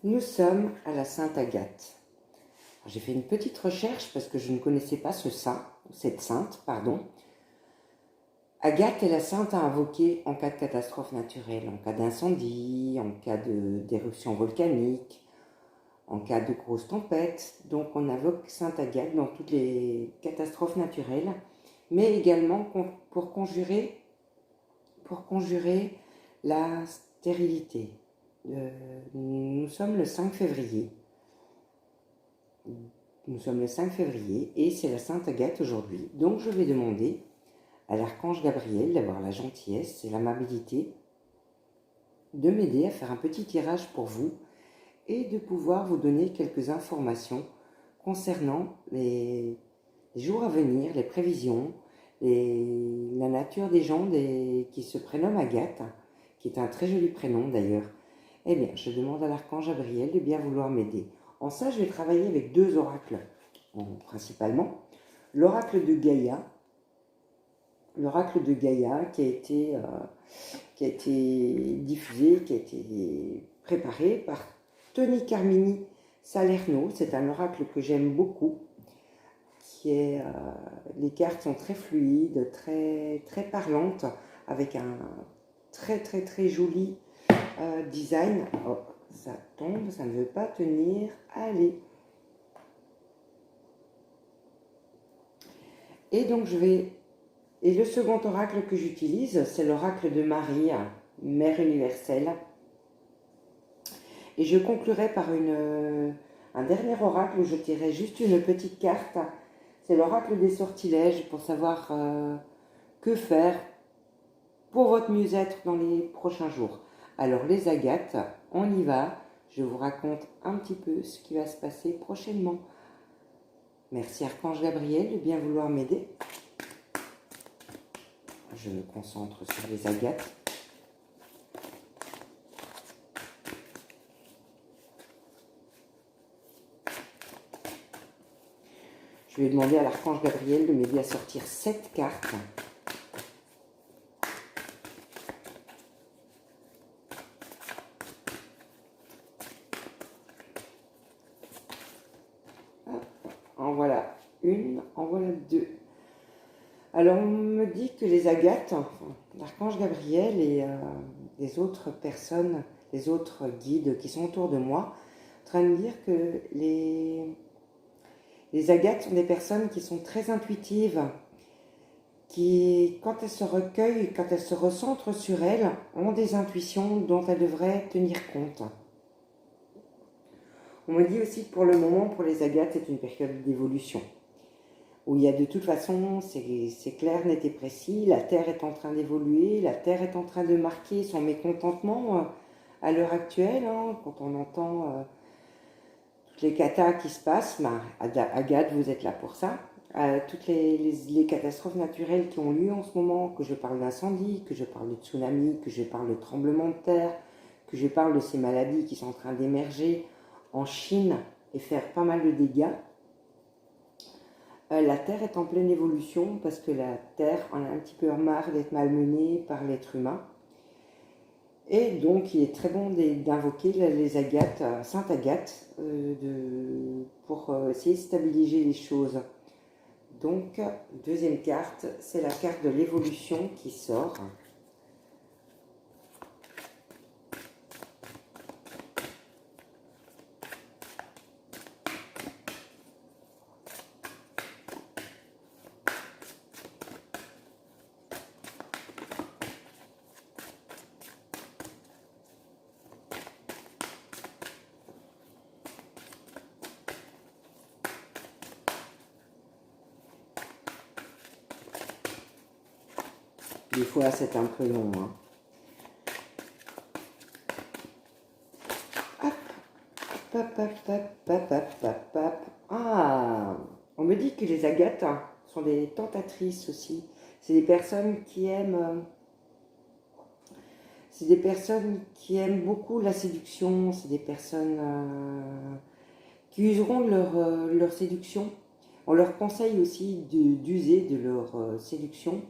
Nous sommes à la Sainte Agathe. J'ai fait une petite recherche parce que je ne connaissais pas cette sainte. Agathe est la sainte à invoquer en cas de catastrophe naturelle, en cas d'incendie, en cas d'éruption volcanique, en cas de grosse tempête. Donc on invoque Sainte Agathe dans toutes les catastrophes naturelles, mais également pour conjurer la stérilité. Nous sommes le 5 février. Et c'est la Sainte Agathe aujourd'hui. Donc je vais demander à l'archange Gabriel d'avoir la gentillesse et l'amabilité de m'aider à faire un petit tirage pour vous et de pouvoir vous donner quelques informations concernant les jours à venir, les prévisions, la nature des gens qui se prénomment Agathe, qui est un très joli prénom d'ailleurs. Eh bien, je demande à l'archange Gabriel de bien vouloir m'aider. En ça, je vais travailler avec deux oracles, principalement. L'oracle de Gaïa qui a été diffusé, qui a été préparé par Tony Carmini Salerno. C'est un oracle que j'aime beaucoup. Les cartes sont très fluides, très, très parlantes, avec un très très très joli design. Oh, ça tombe, ça ne veut pas tenir. Allez. Et donc Et le second oracle que j'utilise, c'est l'oracle de Marie, Mère universelle. Et je conclurai par un dernier oracle où je tirerai juste une petite carte. C'est l'oracle des sortilèges pour savoir que faire pour votre mieux-être dans les prochains jours. Alors les agates, on y va. Je vous raconte un petit peu ce qui va se passer prochainement. Merci Archange Gabriel de bien vouloir m'aider. Je me concentre sur les agates. Je vais demander à l'archange Gabriel de m'aider à sortir 7 cartes. En voilà une, en voilà deux. Alors on me dit que les agates, l'archange Gabriel et les autres personnes, les autres guides qui sont autour de moi, en train de me dire que les agates sont des personnes qui sont très intuitives, qui, quand elles se recueillent, quand elles se recentrent sur elles, ont des intuitions dont elles devraient tenir compte. On me dit aussi que pour le moment, pour les agates, c'est une période d'évolution, où il y a de toute façon, c'est clair, net et précis, la Terre est en train d'évoluer, la Terre est en train de marquer son mécontentement à l'heure actuelle, quand on entend toutes les catas qui se passent, Agathe, vous êtes là pour ça. Toutes les catastrophes naturelles qui ont lieu en ce moment, que je parle d'incendie, que je parle de tsunami, que je parle de tremblement de terre, que je parle de ces maladies qui sont en train d'émerger en Chine et faire pas mal de dégâts. La Terre est en pleine évolution parce que la Terre en a un petit peu marre d'être malmenée par l'être humain. Et donc, il est très bon d'invoquer les agates, Sainte Agathe, pour essayer de stabiliser les choses. Donc, deuxième carte, c'est la carte de l'évolution qui sort. Des fois, c'est un peu long. Ah, on me dit que les agates sont des tentatrices aussi. C'est des personnes qui aiment... C'est des personnes qui aiment beaucoup la séduction. C'est des personnes qui useront de leur séduction. On leur conseille aussi d'user de leur séduction,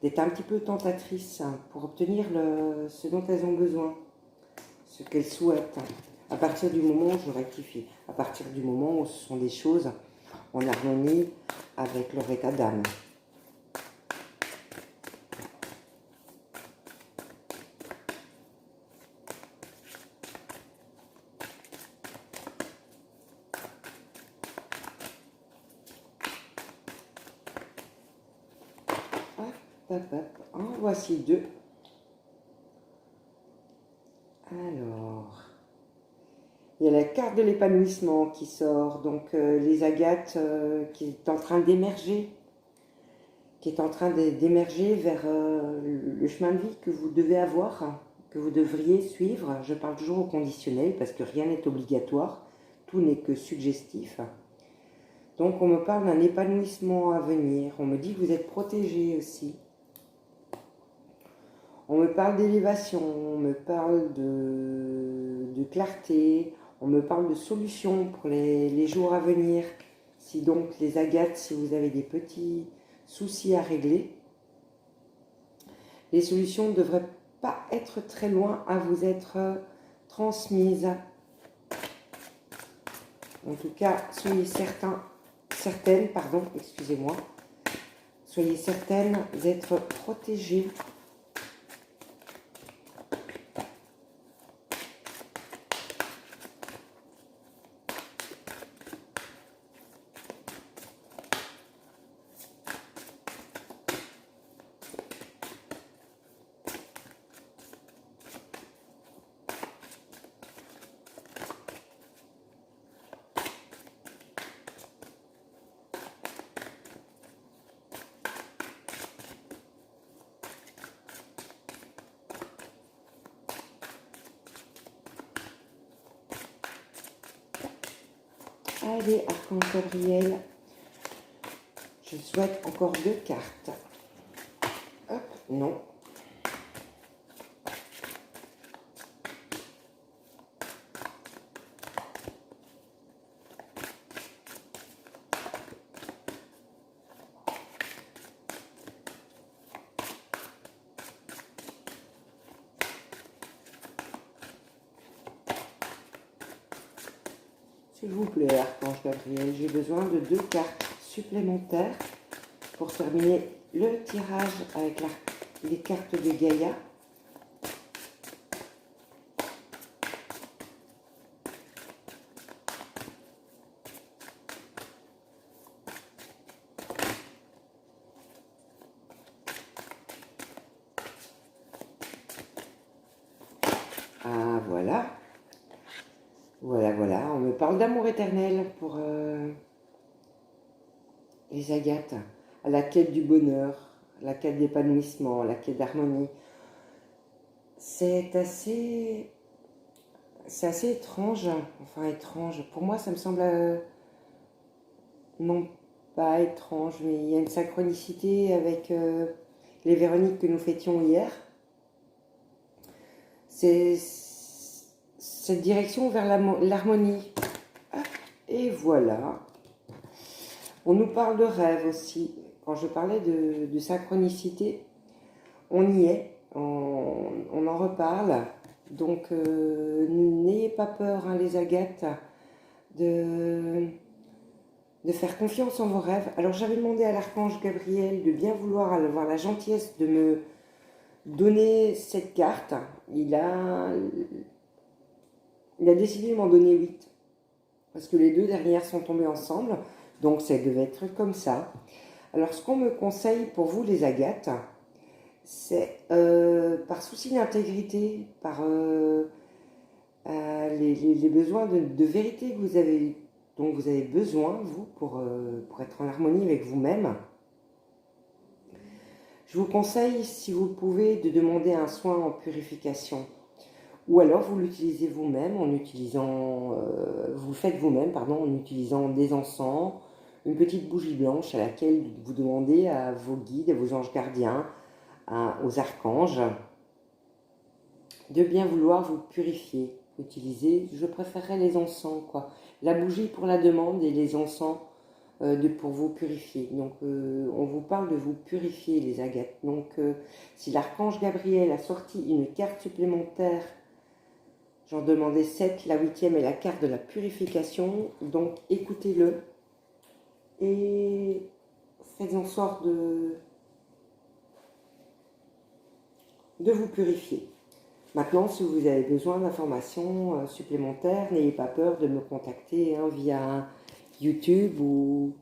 d'être un petit peu tentatrice pour obtenir ce dont elles ont besoin, ce qu'elles souhaitent. À partir du moment où je rectifie, à partir du moment où ce sont des choses en harmonie avec leur état d'âme. En voici deux. Alors, il y a la carte de l'épanouissement qui sort, donc les agates qui est en train d'émerger, vers le chemin de vie que vous devez avoir, que vous devriez suivre. Je parle toujours au conditionnel parce que rien n'est obligatoire, tout n'est que suggestif. Donc on me parle d'un épanouissement à venir, on me dit que vous êtes protégé aussi. On me parle d'élévation, on me parle de clarté, on me parle de solutions pour les jours à venir. Si donc les agates, si vous avez des petits soucis à régler, les solutions ne devraient pas être très loin à vous être transmises. En tout cas, soyez certaines, soyez certaines d'être protégées. Allez, Archange Gabriel, je souhaite encore 2 cartes. Hop, non. S'il vous plaît, Archange Gabriel, j'ai besoin de 2 cartes supplémentaires pour terminer le tirage avec les cartes de Gaïa. Ah, voilà. Voilà, on me parle d'amour éternel pour les agates, à la quête du bonheur, à la quête d'épanouissement, à la quête d'harmonie. C'est assez étrange, Pour moi, ça me semble non pas étrange, mais il y a une synchronicité avec les Véroniques que nous fêtions hier. C'est cette direction vers l'harmonie. Et voilà. On nous parle de rêve aussi. Quand je parlais de synchronicité, on y est, on en reparle. Donc, n'ayez pas peur, hein, les agates, de faire confiance en vos rêves. Alors, j'avais demandé à l'archange Gabriel de bien vouloir avoir la gentillesse de me donner cette carte. Il a décidé de m'en donner 8. Parce que les 2 dernières sont tombées ensemble. Donc, ça devait être comme ça. Alors, ce qu'on me conseille pour vous, les agates, c'est par souci d'intégrité, par les besoins de vérité que vous avez, dont vous avez besoin, vous, pour être en harmonie avec vous-même. Je vous conseille, si vous pouvez, de demander un soin en purification. Ou alors vous l'utilisez vous-même en utilisant, vous le faites vous-même, pardon, en utilisant des encens, une petite bougie blanche à laquelle vous demandez à vos guides, à vos anges gardiens, aux archanges, de bien vouloir vous purifier. Utiliser, je préférerais les encens, quoi. La bougie pour la demande et les encens pour vous purifier. Donc, on vous parle de vous purifier, les agates. Donc, si l'archange Gabriel a sorti une carte supplémentaire, J'en demandais 7, la 8e est la carte de la purification. Donc écoutez-le et faites en sorte de vous purifier. Maintenant, si vous avez besoin d'informations supplémentaires, n'ayez pas peur de me contacter via YouTube ou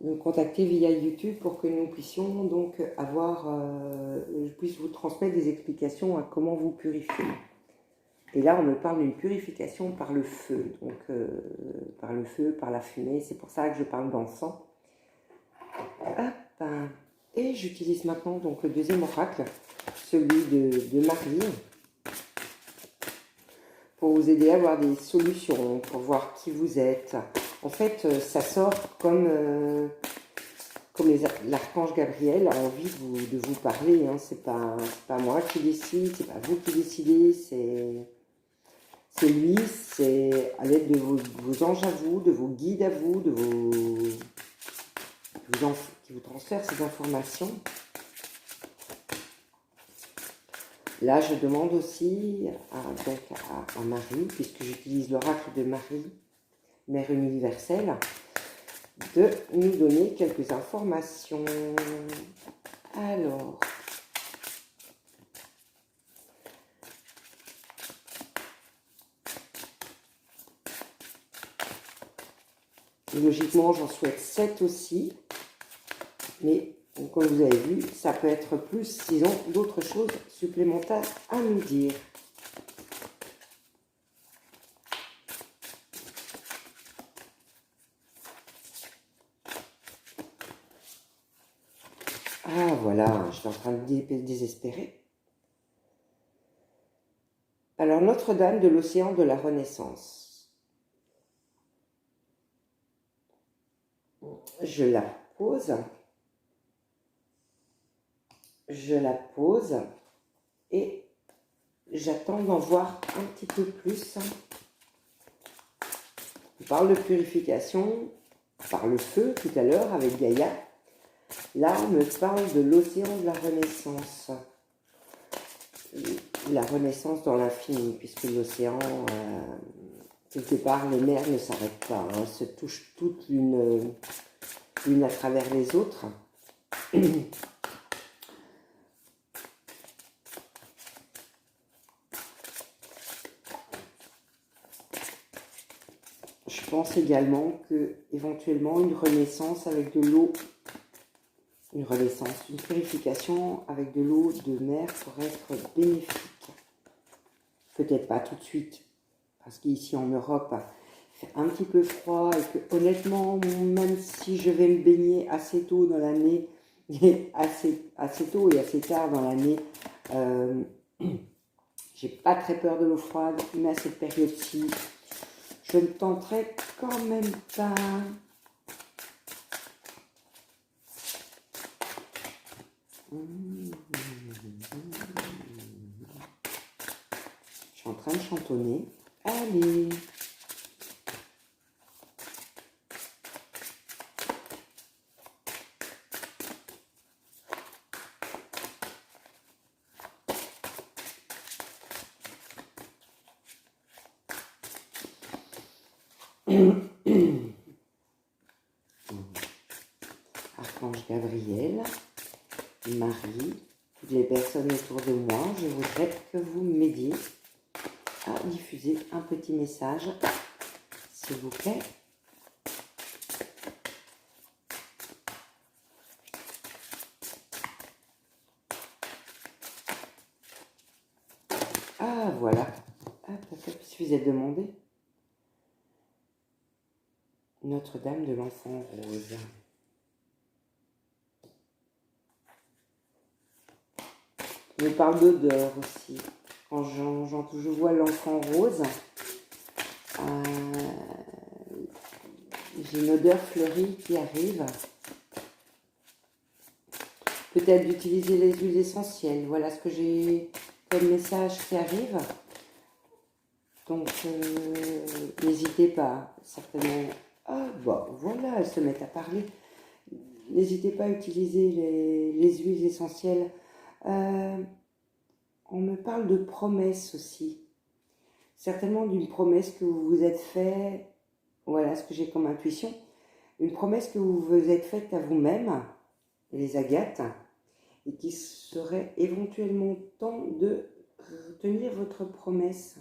me contacter via YouTube pour que nous puissions donc je puisse vous transmettre des explications à comment vous purifier. Et là, on me parle d'une purification par le feu, donc par le feu, par la fumée. C'est pour ça que je parle d'encens. Et j'utilise maintenant donc le deuxième oracle, celui de Marie, pour vous aider à avoir des solutions, pour voir qui vous êtes. En fait, ça sort comme l'archange Gabriel a envie de vous parler. Hein. C'est pas moi qui décide, c'est pas vous qui décidez, c'est lui, c'est à l'aide de vos anges à vous, de vos guides à vous, qui vous transfèrent ces informations. Là, je demande aussi à Marie, puisque j'utilise l'oracle de Marie, Mère universelle, de nous donner quelques informations. Alors, logiquement, j'en souhaite 7 aussi, mais comme vous avez vu, ça peut être plus s'ils ont d'autres choses supplémentaires à nous dire. Ah voilà, je suis en train de désespérer. Alors, Notre-Dame de l'Océan de la Renaissance. Je la pose. Et j'attends d'en voir un petit peu plus. On parle de purification par le feu tout à l'heure avec Gaïa. Là, on me parle de l'océan de la Renaissance. La Renaissance dans l'infini, puisque l'océan, quelque part, les mers ne s'arrêtent pas. Hein, se touchent toutes l'une à travers les autres. Je pense également que éventuellement une renaissance avec de l'eau, une purification avec de l'eau de mer pourrait être bénéfique. Peut-être pas tout de suite, parce qu'ici en Europe, il fait un petit peu froid et que honnêtement, même si je vais me baigner assez tôt dans l'année, assez tôt et assez tard dans l'année, j'ai pas très peur de l'eau froide, mais à cette période-ci, je ne tenterai quand même pas. Je suis en train de chantonner. Allez. Archange Gabriel, Marie, toutes les personnes autour de moi, je voudrais que vous m'aidiez à diffuser un petit message, s'il vous plaît. Ah, voilà. Ah, si vous êtes demandé. Notre-Dame de l'Enfant Rose. Je parle d'odeur aussi. Quand je vois l'enfant rose, j'ai une odeur fleurie qui arrive. Peut-être d'utiliser les huiles essentielles. Voilà ce que j'ai comme message qui arrive. Donc, n'hésitez pas, certainement. Ah, bon, voilà, elles se mettent à parler. N'hésitez pas à utiliser les huiles essentielles. On me parle de promesses aussi. certainement d'une promesse que vous vous êtes fait, voilà ce que j'ai comme intuition, une promesse que vous vous êtes faite à vous-même, les agates, et qu'il serait éventuellement temps de tenir votre promesse.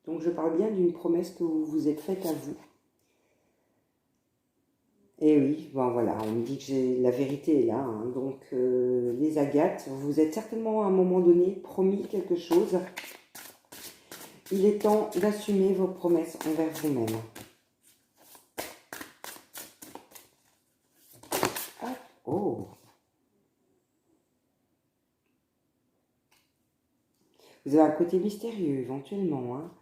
Donc je parle bien d'une promesse que vous vous êtes faite à vous. Et oui, bon voilà, on me dit que la vérité est là. Hein. Donc les agates, vous vous êtes certainement à un moment donné promis quelque chose. Il est temps d'assumer vos promesses envers vous-même. Ah, oh! Vous avez un côté mystérieux éventuellement. Hein.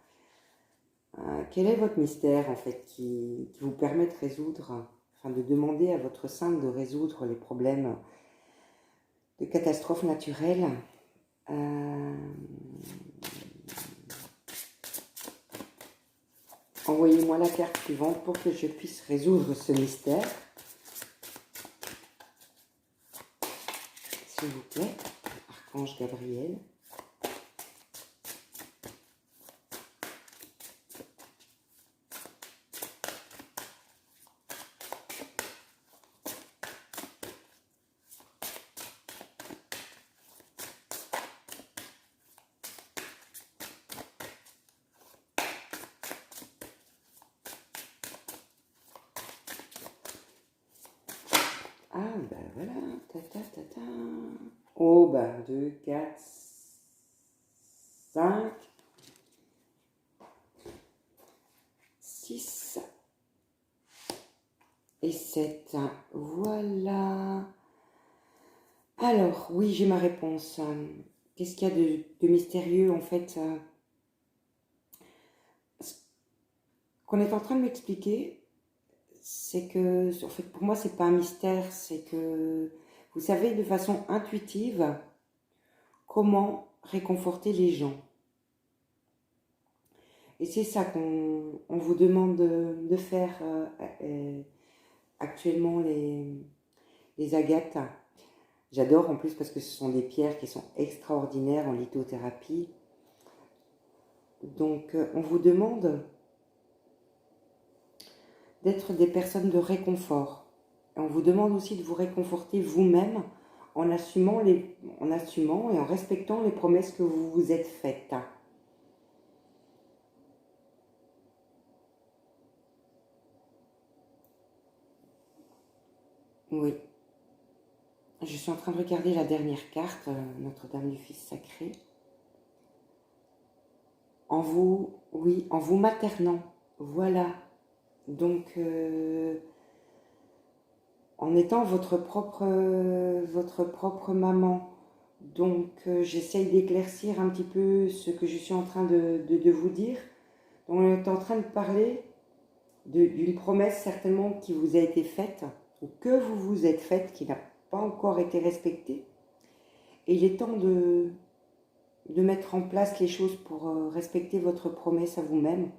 Quel est votre mystère en fait qui vous permet de résoudre, enfin de demander à votre sainte de résoudre les problèmes de catastrophes naturelles? Envoyez-moi la carte suivante pour que je puisse résoudre ce mystère. S'il vous plaît, Archange Gabriel. Ah, ben voilà, ta. Oh, ben 2, 4, 5, 6 et 7. Voilà. Alors, oui, j'ai ma réponse. Qu'est-ce qu'il y a de mystérieux, en fait? Ce qu'on est en train de m'expliquer, c'est que, en fait, pour moi, c'est pas un mystère, c'est que vous savez de façon intuitive comment réconforter les gens. Et c'est ça qu'on vous demande de faire actuellement les agates. J'adore en plus parce que ce sont des pierres qui sont extraordinaires en lithothérapie. Donc on vous demande d'être des personnes de réconfort. Et on vous demande aussi de vous réconforter vous-même en assumant et en respectant les promesses que vous vous êtes faites. Oui. Je suis en train de regarder la dernière carte, Notre-Dame du Fils Sacré. En vous, oui, en vous maternant. Voilà. Donc, en étant votre propre maman. Donc, j'essaye d'éclaircir un petit peu ce que je suis en train de vous dire. Donc, on est en train de parler d'une promesse certainement qui vous a été faite, ou que vous vous êtes faite, qui n'a pas encore été respectée. Et il est temps de mettre en place les choses pour respecter votre promesse à vous-même,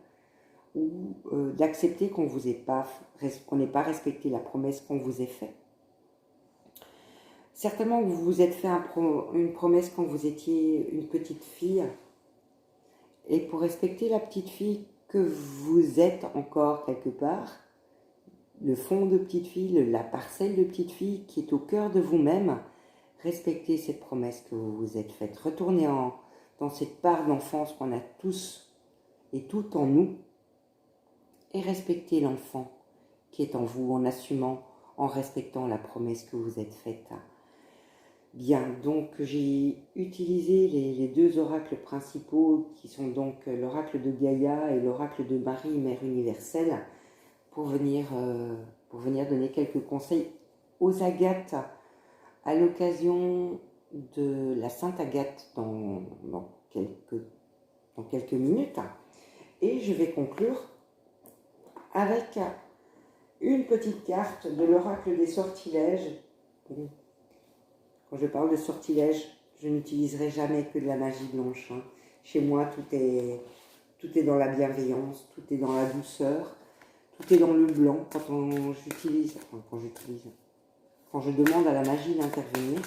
ou d'accepter qu'on n'ait pas respecté la promesse qu'on vous ait faite. Certainement que vous vous êtes fait une promesse quand vous étiez une petite fille, et pour respecter la petite fille que vous êtes encore quelque part, le fond de petite fille, la parcelle de petite fille qui est au cœur de vous-même, respectez cette promesse que vous vous êtes faite. Retournez dans cette part d'enfance qu'on a tous et tout en nous, et respectez l'enfant qui est en vous en assumant, en respectant la promesse que vous êtes faite. Bien, donc j'ai utilisé les deux oracles principaux qui sont donc l'oracle de Gaïa et l'oracle de Marie, Mère universelle, pour venir donner quelques conseils aux agates à l'occasion de la Sainte Agathe dans quelques minutes. Et je vais conclure avec une petite carte de l'oracle des sortilèges. Quand je parle de sortilèges, je n'utiliserai jamais que de la magie blanche. Hein. Chez moi, tout est dans la bienveillance, tout est dans la douceur, tout est dans le blanc. Quand je demande à la magie d'intervenir,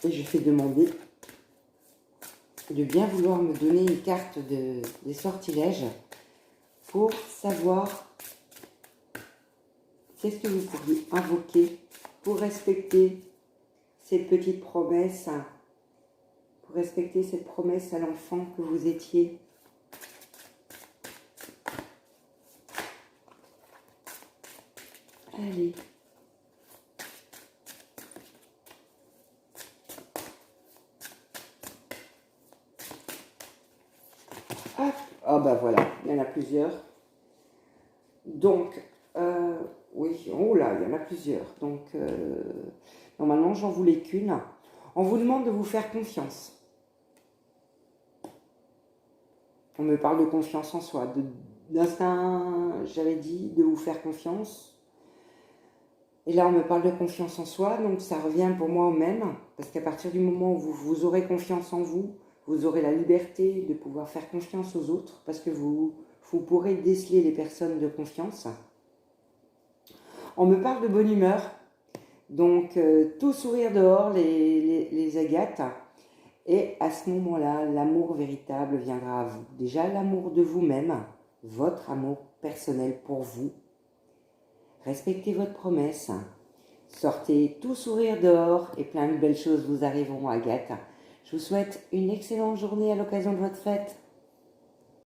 et je fais demander de bien vouloir me donner une carte des sortilèges pour savoir qu'est-ce que vous pourriez invoquer pour respecter cette petite promesse, pour respecter cette promesse à l'enfant que vous étiez. Allez. Hop. Ah bah voilà, il y en a plusieurs. Donc, oui, oh là, il y en a plusieurs. Donc, normalement, j'en voulais qu'une. On vous demande de vous faire confiance. On me parle de confiance en soi, d'instinct, j'avais dit, de vous faire confiance. Et là, on me parle de confiance en soi, donc ça revient pour moi au même. Parce qu'à partir du moment où vous aurez confiance en vous, vous aurez la liberté de pouvoir faire confiance aux autres, parce que vous pourrez déceler les personnes de confiance. On me parle de bonne humeur, donc tout sourire dehors, les agates. Et à ce moment-là, l'amour véritable viendra à vous. Déjà, l'amour de vous-même, votre amour personnel pour vous. Respectez votre promesse. Sortez tout sourire dehors et plein de belles choses vous arriveront, Agathe. Je vous souhaite une excellente journée à l'occasion de votre fête.